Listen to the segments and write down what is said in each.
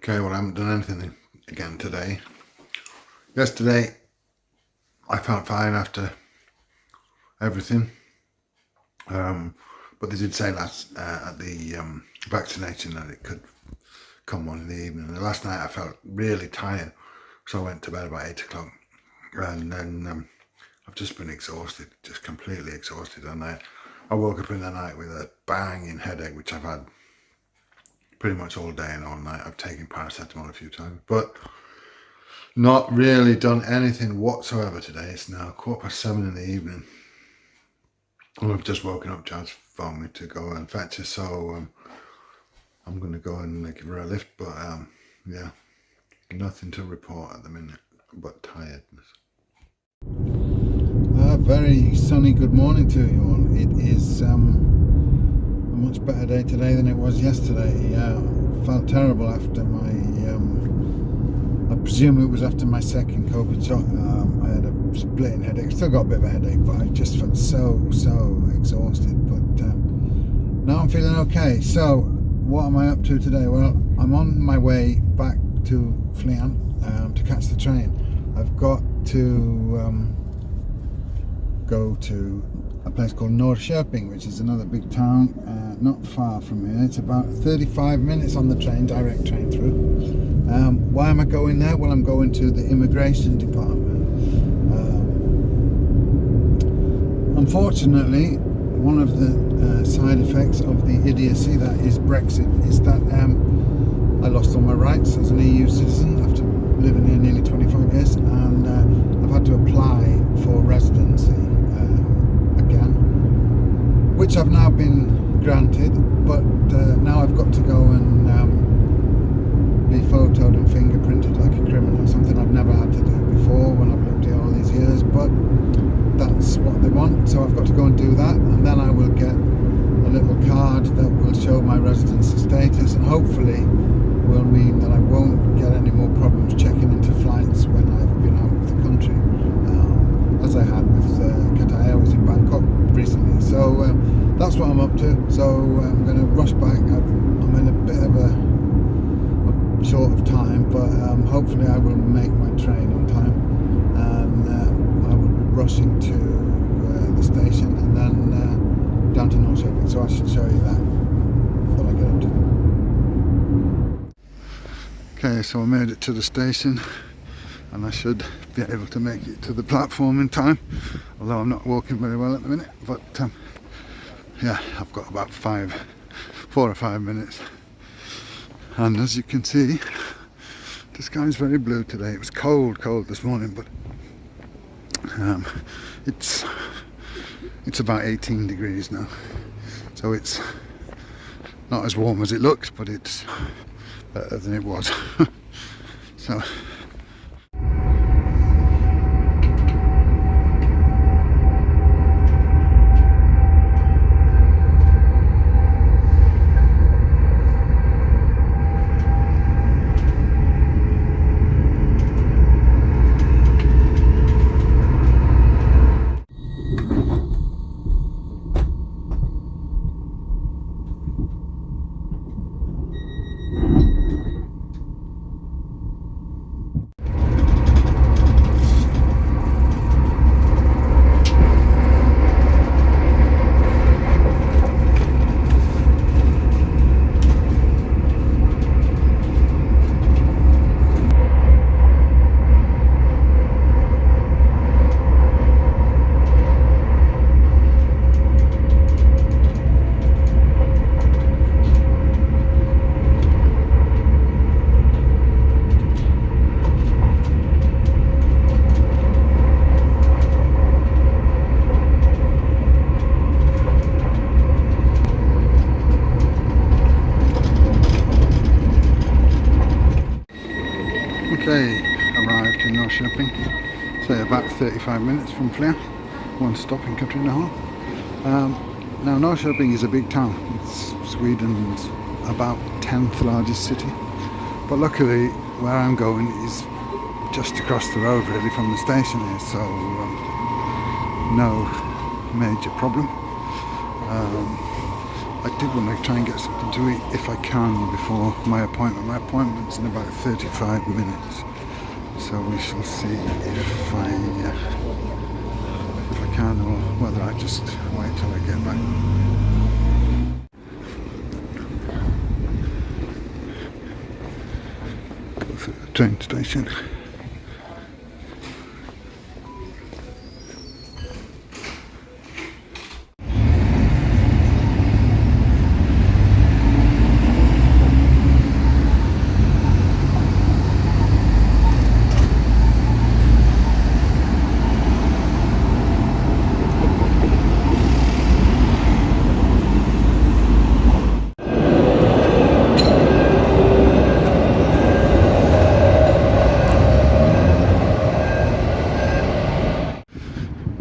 Okay, well, I haven't done anything again today. Yesterday, I felt fine after everything. But they did say at the vaccination that it could come on in the evening. And last night I felt really tired, so I went to bed about 8 o'clock. And then I've just been exhausted, just completely exhausted. And I woke up in the night with a banging headache, which I've had pretty much all day and all night. I've taken paracetamol a few times, but not really done anything whatsoever today. It's now 7:15 in the evening. Well, I've just woken up. Jazz phoned me to go and fetch her, so I'm going to go and give her a lift. But yeah, nothing to report at the minute, but tiredness. Very sunny good morning to you all. It is a much better day today than it was yesterday. I felt terrible after my I presume it was after my second COVID shot. I had a splitting headache. Still got a bit of a headache, but I just felt so exhausted. But now I'm feeling okay. So what am I up to today? Well, I'm on my way back to Flint to catch the train. I've got to go to a place called Chirping, which is another big town not far from here. It's about 35 minutes on the train, direct train through. Why am I going there? Well, I'm going to the immigration department. Unfortunately, one of the side effects of the idiocy that is Brexit is that I lost all my rights as an EU citizen after living here nearly 25 years, and I've had to apply for residency again, which I've now been granted, but now I've got to go and be photoed and fingerprinted like a criminal, something I've never had to do before when I've lived here all these years, but that's what they want, so I've got to go and do that, and then I will get a little card that will show my residency status, and hopefully will mean that I won't get any more problems checking into flights when I've been out of the country, as I had with Qatar Airways in Bangkok recently. So that's what I'm up to. So I'm going to rush back. I'm in a bit of a short of time, but hopefully I will make my train on time, and I will be rushing to the station and then down to Norrköping. So I should show you that when I get up to. Okay, so I made it to the station, and I should be able to make it to the platform in time, although I'm not walking very well at the minute. But yeah, I've got about 4 or 5 minutes, and as you can see, the sky is very blue today. It was cold this morning, but it's about 18 degrees now, so it's not as warm as it looks, but it's better than it was. So okay, arrived in Norrköping, so about 35 minutes from Flint, one stop in Katrineholm. Now Norrköping is a big town. It's Sweden's about 10th largest city, but luckily where I'm going is just across the road really from the station here, so no major problem. I did want to try and get something to eat if I can before my appointment. My appointment's in about 35 minutes, so we shall see if I can, or whether I just wait till I get back. Go through the train station.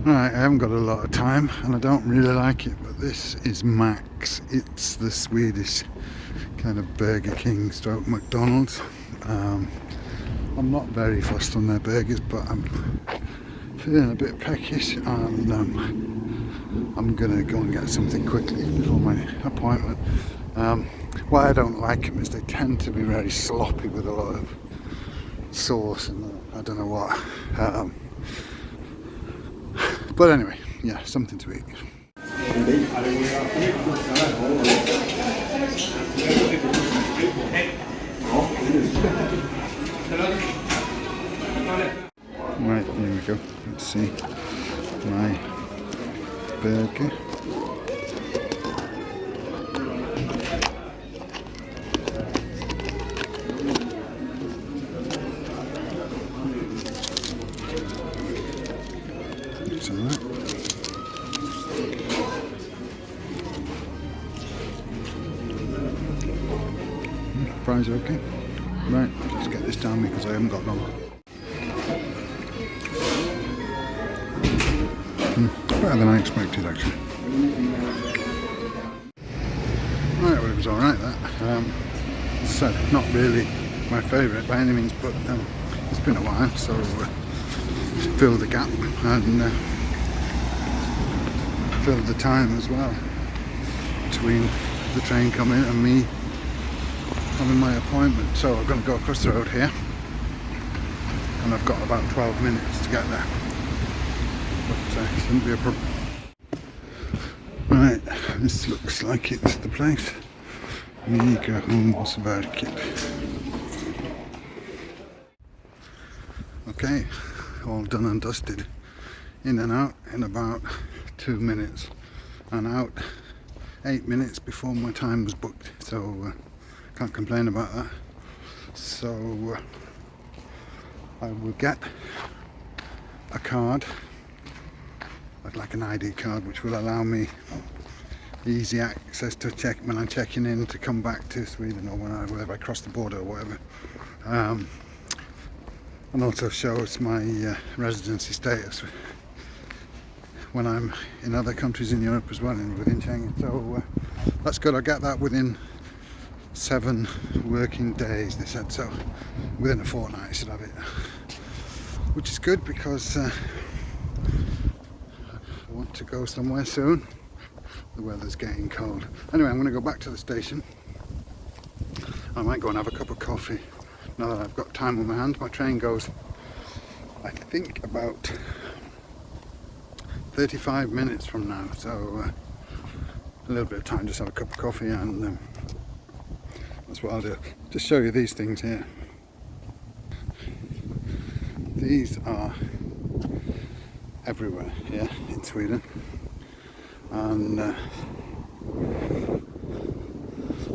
Right, I haven't got a lot of time and I don't really like it, but this is Max. It's the Swedish kind of Burger King stroke McDonald's. I'm not very fussed on their burgers, but I'm feeling a bit peckish, and I'm gonna go and get something quickly before my appointment. Why I don't like them is they tend to be very sloppy with a lot of sauce and I don't know what. But anyway, yeah, something to eat. Right, here we go. Let's see my burger. Fries are okay. Right, let's get this down because I haven't got long. Better than I expected, actually. Right, well, it was alright that. As I said, not really my favourite by any means, but it's been a while, so fill the gap and fill the time as well between the train coming and me having my appointment. So I'm going to go across the road here and I've got about 12 minutes to get there, but it shouldn't be a problem. Right, this looks like it's the place. Migrationsverket. Okay, all done and dusted. In and out in about 2 minutes, and out 8 minutes before my time was booked, so can't complain about that. So I will get a card, like an ID card, which will allow me easy access to check when I'm checking in to come back to Sweden, or whenever I cross the border or whatever, and also shows my residency status when I'm in other countries in Europe as well, and within Schengen. So that's good. I'll get that within 7 working days, they said, so within a fortnight I should have it, which is good because I want to go somewhere soon. The weather's getting cold. Anyway, I'm going to go back to the station. I might go and have a cup of coffee now that I've got time on my hands. My train goes, I think, about 35 minutes from now, so a little bit of time, just have a cup of coffee, and that's what I'll do. Just show you these things here. These are everywhere here in Sweden, and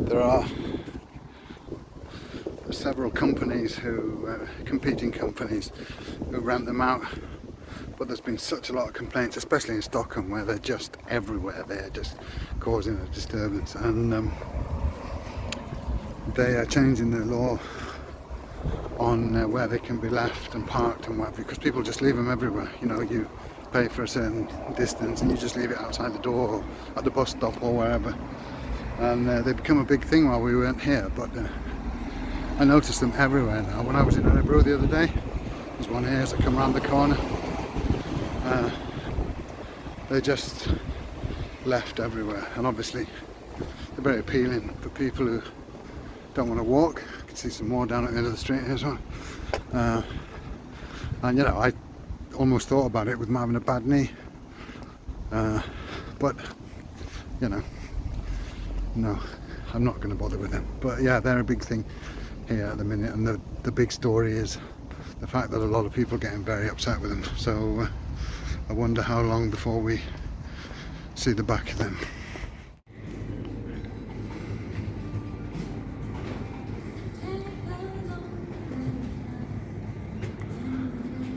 there are several companies who, competing companies, who rent them out, but there's been such a lot of complaints, especially in Stockholm, where they're just everywhere. They're just causing a disturbance, and they are changing the law on where they can be left and parked and what, because people just leave them everywhere. You know, you pay for a certain distance and you just leave it outside the door or at the bus stop or wherever, and they become a big thing while we weren't here, but I noticed them everywhere now. When I was in Örebro the other day, there's one here as I come around the corner. They're just left everywhere, and obviously they're very appealing for people who don't want to walk. I can see some more down at the end of the street here as well. And you know, I almost thought about it with having a bad knee, but you know, no, I'm not going to bother with them. But yeah, they're a big thing here at the minute, and the big story is the fact that a lot of people are getting very upset with them. So I wonder how long before we see the back of them.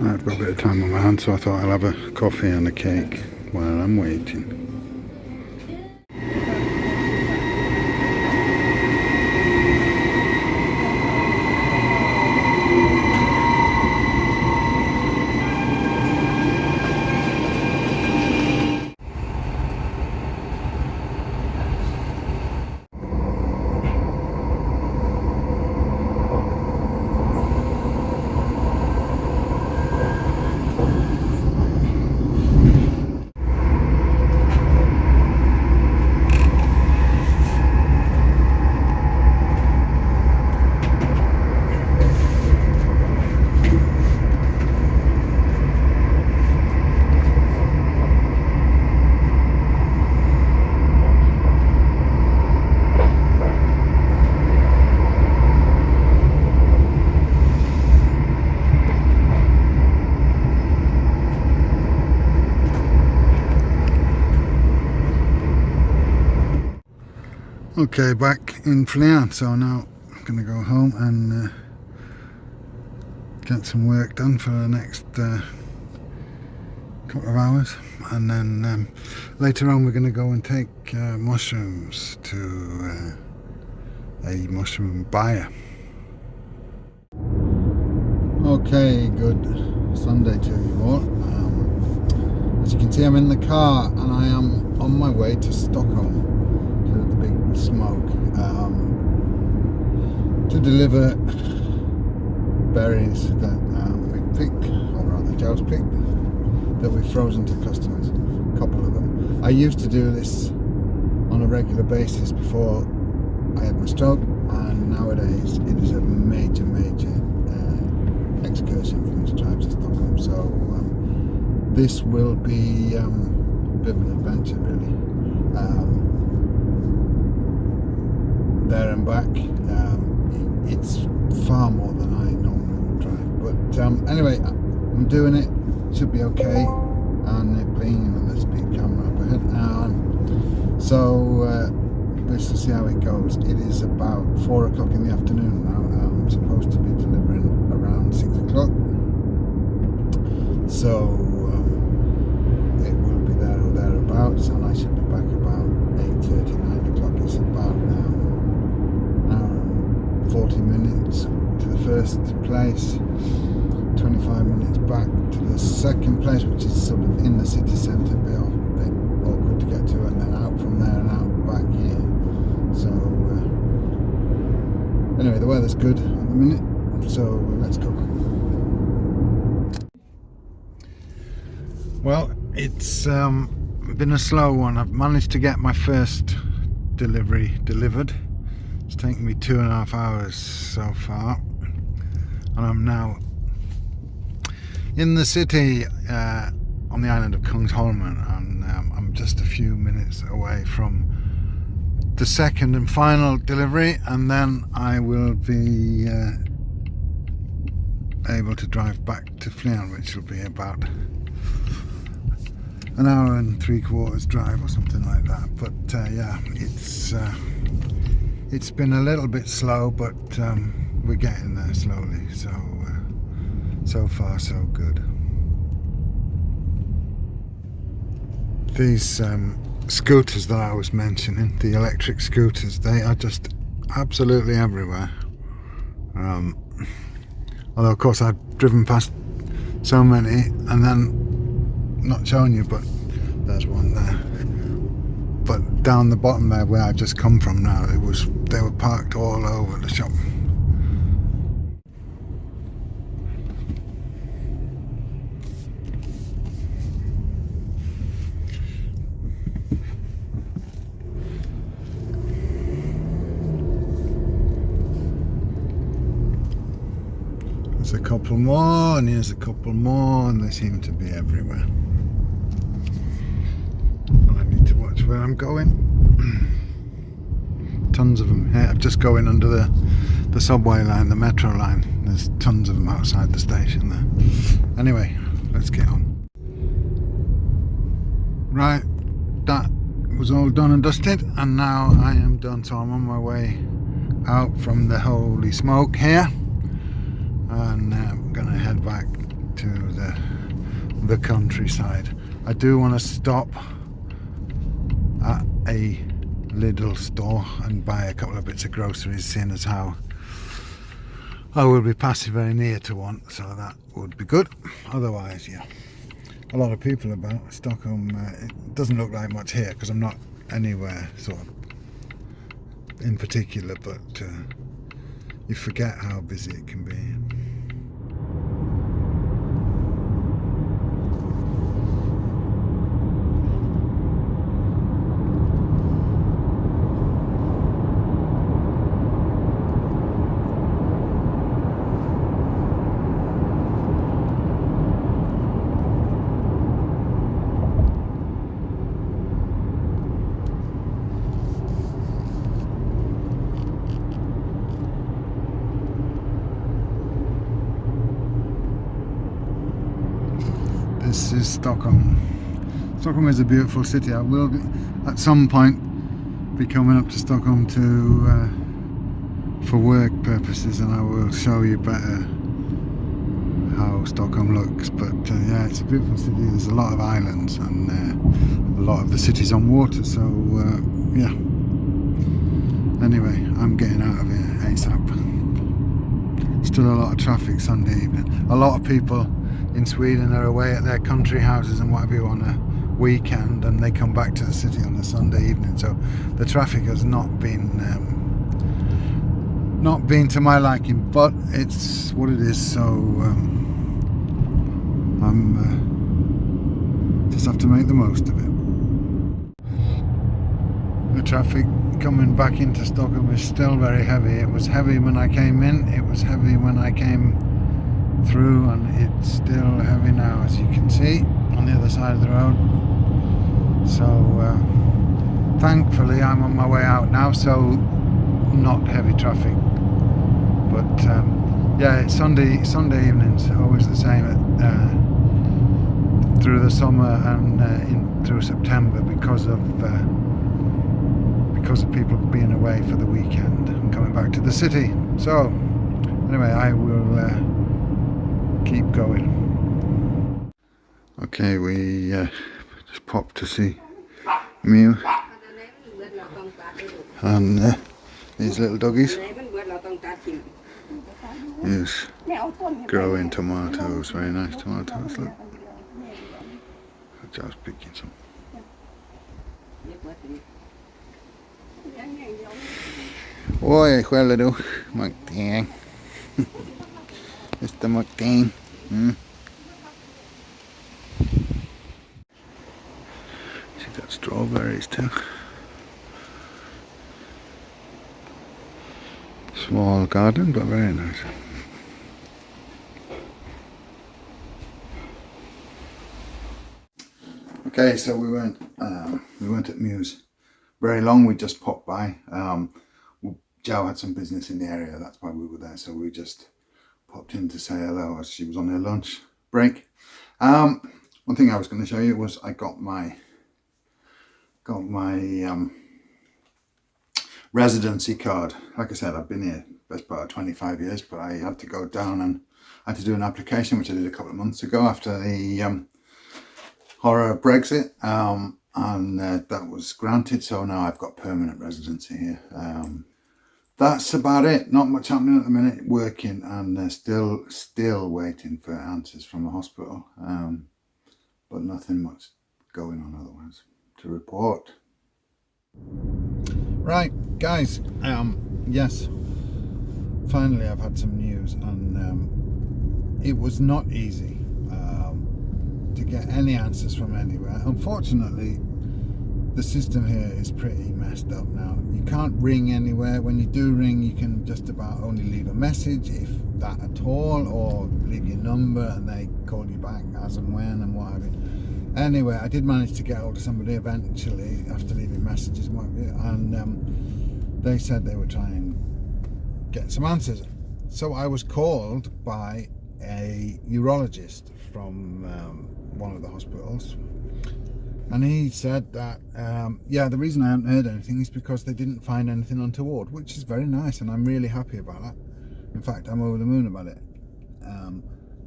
I've got a bit of time on my hands, so I thought I'll have a coffee and a cake while I'm waiting. Okay, back in Flean, so now I'm going to go home and get some work done for the next couple of hours, and then later on we're going to go and take mushrooms to a mushroom buyer. Okay, good Sunday to you all. As you can see, I'm in the car and I am on my way to Stockholm, to the big smoke, to deliver berries that we picked, or rather Joe's picked, that we've frozen to customers, a couple of them. I used to do this on a regular basis before I had my stroke, and nowadays it is a major excursion for me to drive to Stockholm, so this will be a bit of an adventure really. There and back, it's far more than I normally would drive, but anyway, I'm doing it, should be okay, and they're playing the speed camera up ahead, so let's see how it goes. It is about 4 o'clock in the afternoon now. I'm supposed to be delivering around 6 o'clock, so it will be there or thereabouts, and I should be back about 8:30, 9 o'clock. It's about an hour and 40 minutes to the first place, 25 minutes back to the second place, which is sort of in the city centre, a bit awkward to get to, and then out from there and out back here. So anyway, the weather's good at the minute, so let's go. Well, it's been a slow one. I've managed to get my first delivery delivered. It's taken me 2.5 hours so far, and I'm now in the city on the island of Kungsholmen, and I'm just a few minutes away from the second and final delivery, and then I will be able to drive back to Flean, which will be about an hour and 3/4 drive or something like that. But yeah, it's been a little bit slow, but we're getting there slowly, so so far so good. These scooters that I was mentioning, the electric scooters, they are just absolutely everywhere. Although of course I've driven past so many and then not showing you, but there's one there. But down the bottom there where I've just come from now, they were parked all over the shop. There's a couple more, and here's a couple more, and they seem to be everywhere. And I need to watch where I'm going. Tons of them here. I'm just going under the subway line, the metro line. There's tons of them outside the station there. Anyway, let's get on. Right, that was all done and dusted, and now I am done, so I'm on my way out from the holy smoke here, and I'm gonna head back to the countryside. I do want to stop at a Lidl store and buy a couple of bits of groceries, seeing as how I will be passing very near to one, so that would be good. Otherwise, yeah, a lot of people about Stockholm. It doesn't look like much here because I'm not anywhere sort of in particular, but you forget how busy it can be. This is Stockholm. Stockholm is a beautiful city. I will at some point be coming up to Stockholm for work purposes, and I will show you better how Stockholm looks. But yeah, it's a beautiful city. There's a lot of islands, and a lot of the city's on water, so yeah. Anyway, I'm getting out of here ASAP. Still a lot of traffic Sunday evening. A lot of people in Sweden are away at their country houses and what have you on a weekend, and they come back to the city on a Sunday evening, so the traffic has not been to my liking, but it's what it is. So I'm just have to make the most of it. The traffic coming back into Stockholm is still very heavy. It was heavy when I came in, it was heavy when I came through, and it's still heavy now, as you can see on the other side of the road. So thankfully I'm on my way out now, so not heavy traffic. But yeah, it's Sunday evenings, always the same through the summer and through September, because of people being away for the weekend and coming back to the city. So anyway, I will keep going. Okay, we just popped to see Mew and these little doggies. Yes, growing tomatoes, very nice tomatoes. Look, Joe's picking some. Oi, quello tu, McDang. Mr. McDang. She's got strawberries too. Small garden, but very nice. Okay, so we went at Muse. Very long. We just popped by. Joe had some business in the area. That's why we were there. So we just popped in to say hello as she was on her lunch break. One thing I was going to show you was I got my residency card. Like I said, I've been here best part of 25 years, but I had to go down and I had to do an application, which I did a couple of months ago after the horror of Brexit, and that was granted. So now I've got permanent residency here. That's about it. Not much happening at the minute. Working and still waiting for answers from the hospital, but nothing much going on otherwise to report. Right, guys. Yes, finally I've had some news, and it was not easy to get any answers from anywhere. Unfortunately, the system here is pretty messed up now. You can't ring anywhere. When you do ring, you can just about only leave a message, if that at all, or leave your number and they call you back as and when and what have you. Anyway, I did manage to get hold of somebody eventually after leaving messages and what have you, and they said they would try and get some answers. So I was called by a urologist from one of the hospitals, and he said that the reason I haven't heard anything is because they didn't find anything untoward, which is very nice, and I'm really happy about that. In fact, I'm over the moon about it.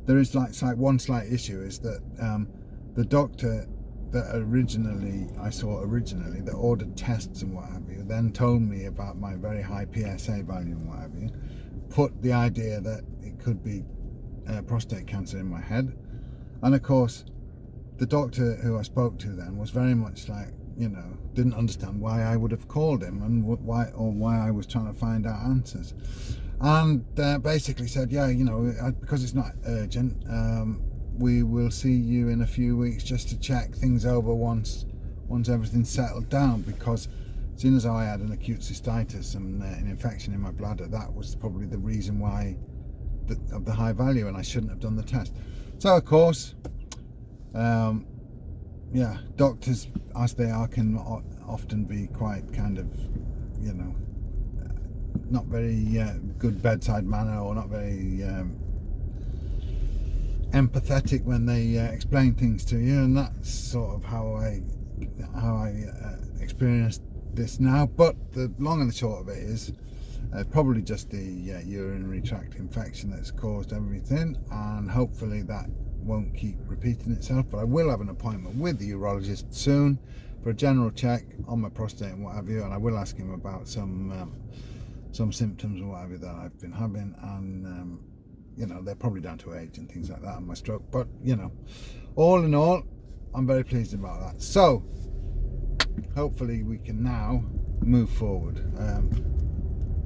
There is like one slight issue, is that the doctor that I saw originally, that ordered tests and what have you, then told me about my very high PSA value and what have you, put the idea that it could be prostate cancer in my head. And of course, the doctor who I spoke to then was very much like, didn't understand why I would have called him and why I was trying to find out answers. And basically said, because it's not urgent, we will see you in a few weeks just to check things over once everything's settled down, because seeing as I had an acute cystitis and an infection in my bladder, that was probably the reason why of the high value, and I shouldn't have done the test. So of course, doctors, as they are, can often be quite kind of, not very good bedside manner, or not very empathetic when they explain things to you, and that's sort of how I experienced this now. But the long and the short of it is probably just the urinary tract infection that's caused everything, and hopefully that won't keep repeating itself. But I will have an appointment with the urologist soon for a general check on my prostate and what have you, and I will ask him about some symptoms and what have you that I've been having, and they're probably down to age and things like that and my stroke. But all in all, I'm very pleased about that. So hopefully we can now move forward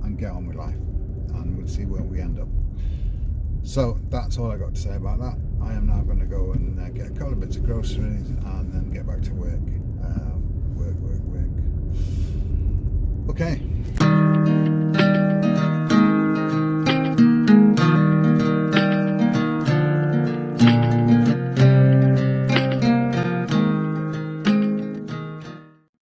and get on with life, and we'll see where we end up. So that's all I got to say about that. I am now going to go and get a couple of bits of groceries and then get back to work. Work. Okay.